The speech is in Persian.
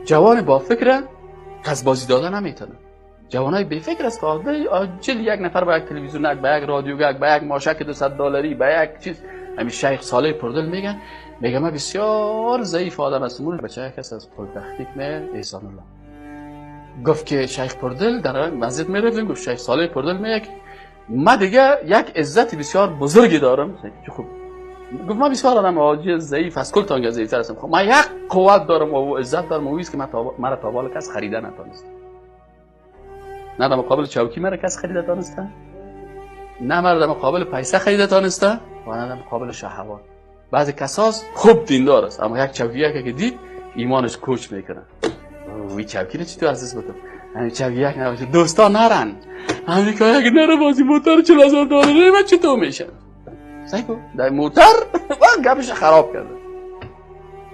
جوان با فکر کس بازی دادن نمیتونه. جوانای بی فکر است که آجل یک نفر با یک تلویزیون، با یک رادیو، با یک ماشک $200، با یک چیز. همین شیخ صالح پردل میگه من بسیار ضعیف آدم هستم. بچه کس از پلیتکنیک احسان الله گفت که شیخ پردل در مسجد میرفتیم، گفت شیخ صالح پردل میگه من دیگه یک عزت بسیار بزرگی دارم. خوب گفت من بسیار آدم عاجز ضعیف از کل تانگه ضعیفتر هستم. خب من یک قوت دارم و عزت دارم و که مرا تا بالا کس خریده نتونست. نه در مقابل چوکی مرا کس خریده تانسته، نه مرا در مقابل پیسه خریده تانسته و نه در مقابل شهوات. بعضی کساس خوب دیندار است اما یک چوکی که دید ایمانش کوچ میکنه. وی چوکی رو چی تو عزیز بکن؟ همین چوکی یک نباشه دوستا نرن امریکا یک نره بازی موتر $40,000 من چطور میشه؟ صحیح بود در موتر گپش خراب کرده.